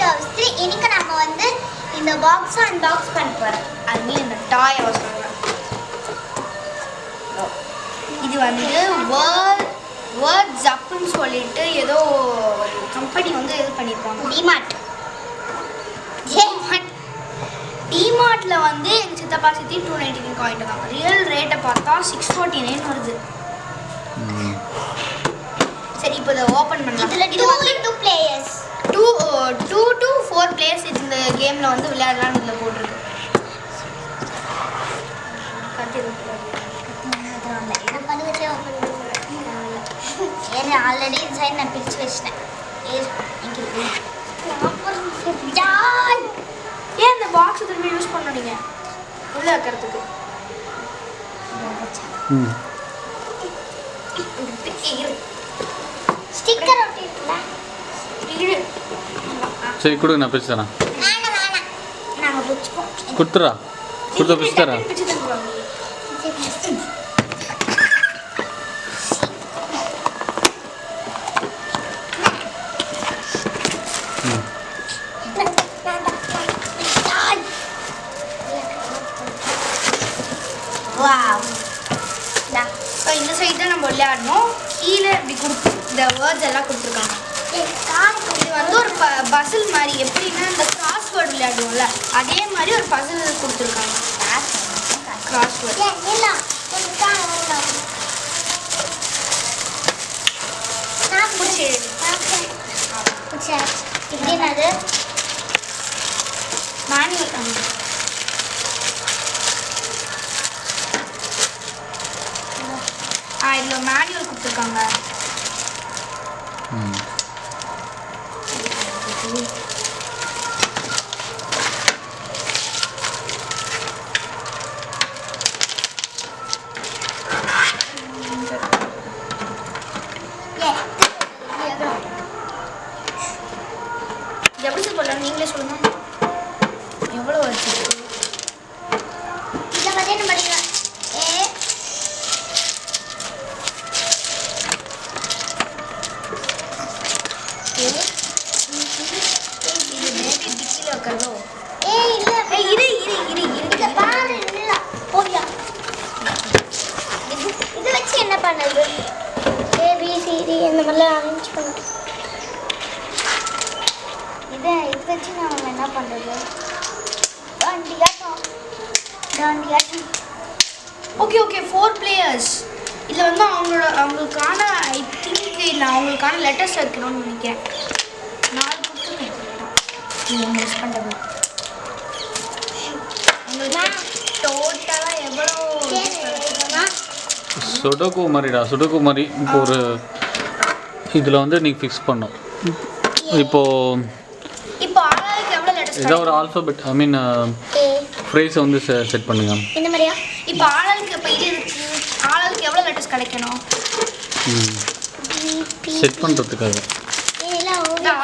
3 இன்னைக்கு நாம வந்து இந்த பாக்ஸ் அன்பாக்ஸ் பண்ண போறோம். ஐ மீன் இந்த டாய் சொல்றேன். இது வந்து வேர்ட்ஸ் அப்னு சொல்லிட்டு ஏதோ ஒரு கம்பெனி வந்து இது பண்ணிருக்காங்க. டிமார்ட்ல வந்து எங்க சித்தப்பா சித்தி 299 காயின் இருக்காங்க. ரியல் ரேட்டை பார்த்தா 649 வருது. சரி இப்போ இதை ஓபன் பண்ணலாம். இதுல 2 players 2 to 4 players இந்த கேம்ல வந்து விளையாடலாம்னு இதுல போட்டுருக்கு. ஆல்ரெடி டிசைன் நான் பிரிச்சு வச்சிட்டேன். ஏன் இந்த பாக்ஸ் திரும்பி யூஸ் பண்ணீங்க உள்ள வைக்கிறதுக்கு? ஸ்டிக்கர் ஒட்டிருக்கல. சரி கொடுங்க, நான் பிரிச்சு தரேன். வேணாம் நாங்க பிரிச்சுப்போம். கொடுத்துறா, கொடுத்த பிரிச்சு தரேன். ஸோ இந்த சைடு தான் நம்ம விளையாடணும். கீழே இப்படி இந்த வேர்ட்ஸ் எல்லாம் கொடுத்துருக்காங்க. இது வந்து ஒரு பசில் மாதிரி, எப்படின்னா இந்த கிராஸ்வேர்டு விளையாடுவோம்ல அதே மாதிரி ஒரு பசில் கொடுத்துருக்காங்க. கிராஸ்வேர்டு என்னது மேனுவல். இதில் மேனுவல் கொடுத்துருக்காங்க. எப்படி சொல்லலாம் நீங்களே சொல்லுங்க. எவ்வளோ வச்சு இதை பற்றி என்ன படிக்கலாம்? என்ன பண்ணது? ABCD இந்த மாதிரிலாம் அரேஞ்ச் பண்ண. இது வச்சு நம்ம என்ன பண்ணுறது? டாண்டியாட்டம். Okay 4 players. இதில் வந்து அவங்களுக்கான ஐ திங்க் இல்லை அவங்களுக்கான லெட்டர்ஸ் வைக்கணும்னு நினைக்கிறேன். 4 கொடுத்துருக்கேன் மிஸ் பண்ணுறது. உங்களுக்கு டோட்டலாக எவ்வளோ சுடோக்கு மாதிரிடா, சுடோக்கு மாதிரி. இப்போ ஒரு இதில் வந்து நீங்கள் ஃபிக்ஸ் பண்ணோம். இப்போ ஆளாளுக்கு எவ்வளோ லெட்டர்ஸ் ஏதோ ஒரு ஆல்ஃபபெட் ஐ மீன் ஃப்ரேஸை வந்து செட் பண்ணுங்க. இந்த மாதிரியா? இப்போ ஆளாளுக்கு இப்போ இது இருக்கு, ஆளாளுக்கு எவ்வளோ லெட்டர்ஸ் கிடைக்கணும் செட் பண்ணுறதுக்காக.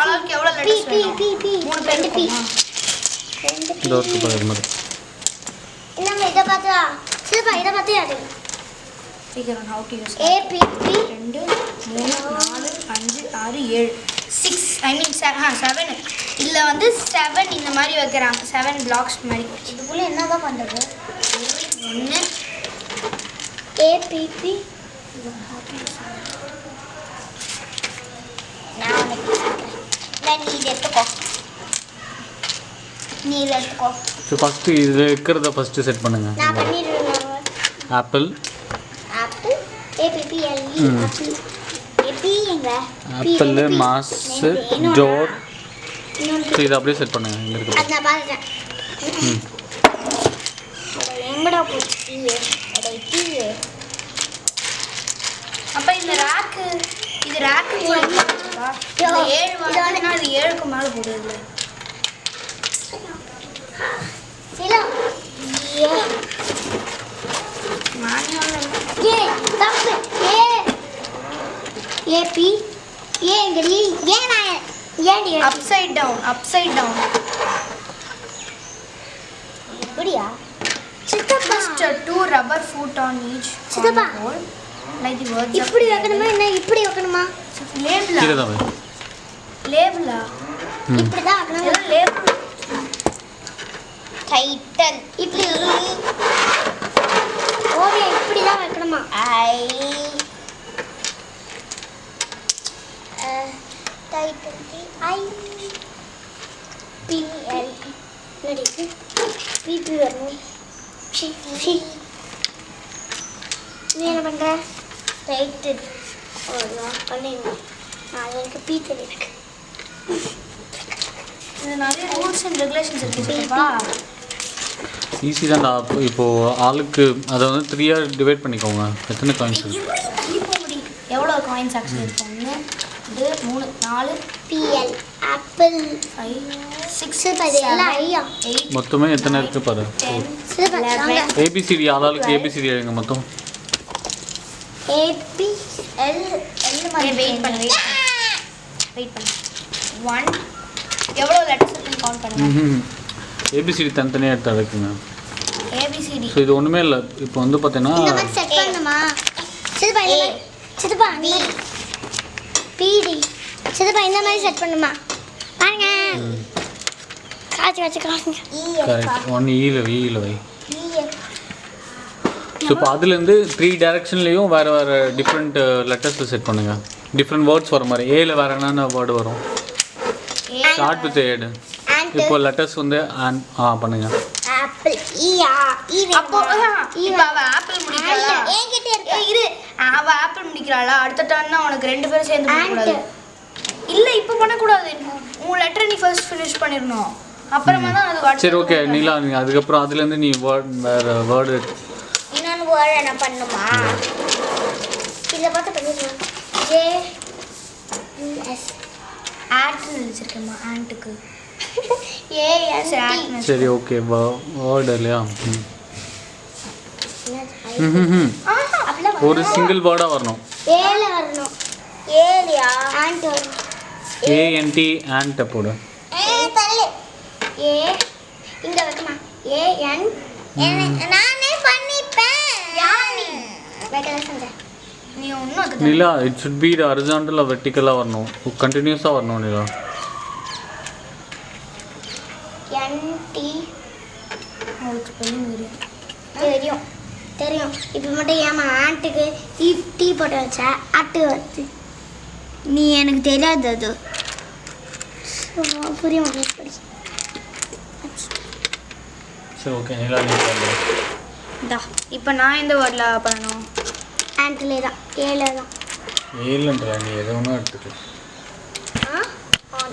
ஆளாளுக்கு எவ்வளோ லெட்டர்ஸ் வேணும்? 3 பேருக்கு. இந்த ஒரு இது மாதிரி நம்ம இதை பார்த்தா சிலப்பா இதை பார்த்து அது figure how to use APP 2 3 4 5 6 7 6 I mean 7 இல்ல வந்து 7 இந்த மாதிரி வைக்கறாங்க. 7 blocks மாதிரி. இதுக்குள்ள என்னதான் பண்றது? 1 APP நான் நீ எடுத்துக்கோ. ஸோ ஃபஸ்ட்டு இதில் இருக்கிறத ஃபஸ்ட்டு செட் பண்ணுங்க. நான் பண்ணிடுறேன். ஆப்பிள் ஆப்பிள் மாஸ் ஜோர். ஸோ இதை அப்படியே செட் பண்ணுங்க. இங்கே இருக்கு. நான் பார்த்துட்டேன். எங்கடா போச்சு? அப்ப இந்த ராக்கு இது ராக்கு போடுறதா? இது 7 வாங்கினா இது 7க்கு மேல போடுது. சிலா மேனுவல் தப்பு. ஏபி ஏங்கடி ஏனா ஏடி அப்சைட் டவுன் இப்படியா? சித்தப்பா 2 rubber foot on each சித்தப்பா like the words இப்படி வைக்கணுமா என்ன இப்படி வைக்கணுமா? லேபிளா கீழே தான் லேபிளா இப்படி தான் வைக்கணும். டைட்டன் இப்படி ஓவியம் இப்படி தான் வைக்கணுமா? டைட்டன் PL நடிக்கு பிபி வரணும். நீ என்ன பண்ற? டைட்டன் பண்ணிடுங்க. நான் எனக்கு பி தெரியுது. இது நிறைய ரூல்ஸ் அண்ட் ரெகுலேஷன்ஸ் இருக்குப்பா. ஈஸி தான்டா. இப்போது ஆளுக்கு அதை வந்து 3 டிவைட் பண்ணிக்கோங்க. எத்தனை காயின்ஸ் இருக்கு? எவ்வளோ காயின்ஸ் ஆக்சுவலி இருக்கும்? 1 2 3 4 PL ஆப்பிள் 5 6 பதியெல்லாம் ஐயா மொத்தமே எத்தனை இருக்குது பாரு. 11 ஏபிசிடி ஆளாளுக்கு ஏபிசிடி எழுதுங்க மொத்தம். ABL மாதிரி வெயிட் பண்ணு 1 எவ்வளோ லெட்டர்ஸ் இருக்குன்னு கவுண்ட் பண்ணுங்க. ஏபிசிடி தனித்தனியாக எடுத்து அழைக்குங்க. ABCD ஸோ இது ஒன்றுமே இல்லை. இப்போ வந்து பார்த்தீங்கன்னா இந்த மாதிரி செட் பண்ணுமா? சிதப்பா B PD சிதப்பா இந்த மாதிரி செட் பண்ணுமா? பாருங்க காச்சு காச்சுங்க. கரெக்ட். 1 ஈல வை. ஸோ இப்போ அதுலேருந்து 3 டைரக்ஷன்லேயும் வேறு வேறு டிஃப்ரெண்ட் லெட்டர்ஸில் செட் பண்ணுங்கள். டிஃப்ரெண்ட் வேர்ட்ஸ் வர மாதிரி. ஏல வேறு என்னென்ன வேர்டு வரும்? ஸ்டார்ட் வித் ஏடு. இப்போ லெட்டர்ஸ் வந்து பண்ணுங்க. ஆப்பிள் அப்போ இப்போ அவ ஆப்பிள் முடிக்கிறாளா? என்கிட்ட இருக்கு. இரு, அவ ஆப்பிள் முடிக்கிறாளா? அடுத்த டர்ன்னா உனக்கு 2 பேரும் சேர்ந்து பண்ணக்கூடாது. இல்ல இப்போ பண்ணக்கூடாது. உன் லெட்டரை நீ ஃபர்ஸ்ட் ஃபினிஷ் பண்ணிடணும். அப்புறமா தான் அது. சரி ஓகே நீலா, நீ அதுக்கப்புறம் அதுலேருந்து நீ வேறு வேர்டு இன்னொன்று வேர்டு என்ன பண்ணுமா? இதை பார்த்து பண்ணிடலாம். JUS ஆட்னு வச்சிருக்கேம்மா. ஆண்ட்டுக்கு ANT சரி ஓகே வேர்டு இல்லையா? ஒரு சிங்கிள் வேர்டாக வரணும். ஏல வரணும். ஏலியா ஆண்ட் வரணும். ANT ஆண்ட்டை போடு. தள்ளு. ஏ இங்க வைக்கமா? AN நானே பண்ணிப்பேன். யானி வைக்கல செஞ்சேன். நீ ஒன்றும் அது நிலா, இட் ஷுட் பி ஹரிசாண்டல் வெர்டிக்கலாக வரணும். கண்டினியூஸாக வரணும் நிலா. NT அவளுக்கு தெரியும் தெரியும். இப்போ மட்டும் ஏமா ஆண்ட்டுக்கு டீ போட்டு வச்சா அட்டு வருது. நீ எனக்கு தெரியாது அது. புரிய மாட்டேன். சரி ஓகே நிலா நீ பாரு. இந்தா இப்போ நான் எந்த வேர்டில் பண்ணணும்? ஆண்ட்லே தான் ஏல தான். ஏலன்றா நீ எதை ஒன்றும் எடுத்துக்க.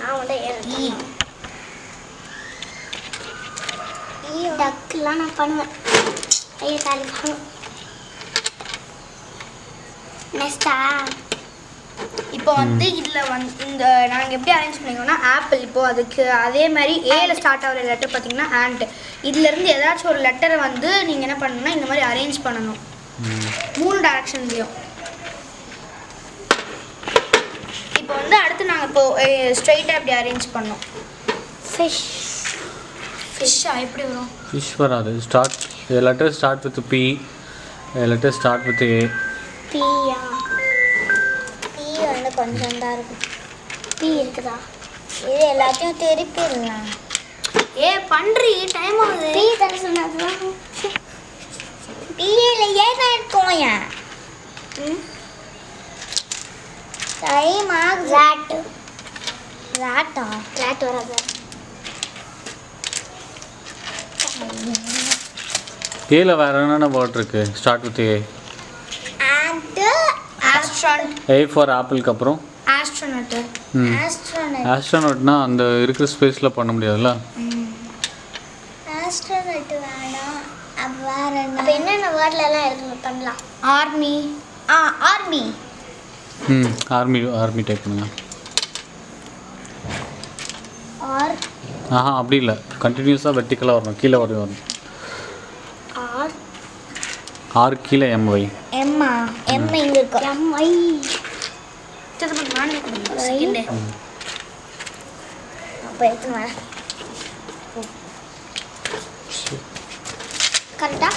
நான் வந்து டக்குலாம் நான் பண்ணுவேன். ஐயோ தாலி பண்ணும். நெக்ஸ்டா இப்போ வந்து இதில் வந்து இந்த நாங்கள் எப்படி அரேஞ்ச் பண்ணிக்கோன்னா ஆப்பிள் இப்போ அதுக்கு அதே மாதிரி ஏல ஸ்டார்ட் ஆகிற லெட்டர் பார்த்தீங்கன்னா ஆண்ட். இதுலேருந்து ஏதாச்சும் ஒரு லெட்டரை வந்து நீங்கள் என்ன பண்ணணும்னா இந்த மாதிரி அரேஞ்ச் பண்ணணும் 3 டைரக்ஷன்லேயும். இப்போ வந்து அடுத்து நாங்கள் இப்போ ஸ்ட்ரைட்டாக எப்படி அரேஞ்ச் பண்ணோம்? ஃபிஷ்ஷா எப்படி வரும்? ஃபிஷ் வராது. Start letter start with P, letter start with A. பியா பி வந்து கொஞ்சம் தான் இருக்கும். பி இருக்குதா? இது எல்லாத்தையும் திருப்பிடலாம். பண்ணுறி டைம் ஆகுது. பி தர சொன்னதுதான். பியில் ஏன் இருக்கும் ஏன் டைம் ஆகுது. ராட்டா ராட் வராது. ஏல வேறு என்னென்ன வேர்ட் இருக்குது? Start with A. Astronaut. A for ஆப்பிளுக்கு அப்புறம் ஆஸ்ட்ரோனட். ஆஸ்ட்ரோனட்னா அந்த இருக்கிற ஸ்பேஸில் பண்ண முடியாதுல்ல. ஆஸ்ட்ரோனட் வேணாம். வேற என்ன? அப்போ என்னென்ன வேர்ட்லலாம் இருக்கு பண்ணலாம்? ஆர்மி. ஆர்மி. ஆர்மி டைப் பண்ணுங்க. ஆர் அப்படி இல்லை. கண்டினியூஸாக வெர்டிக்கலாக வரணும். கீழே வரணும். ஆர் ஆர் கீழே MY. எம்மா எம் இங்க இருக்கு. MI நானே செகண்ட். அப்போ எடுத்து வரேன். கரெக்டா?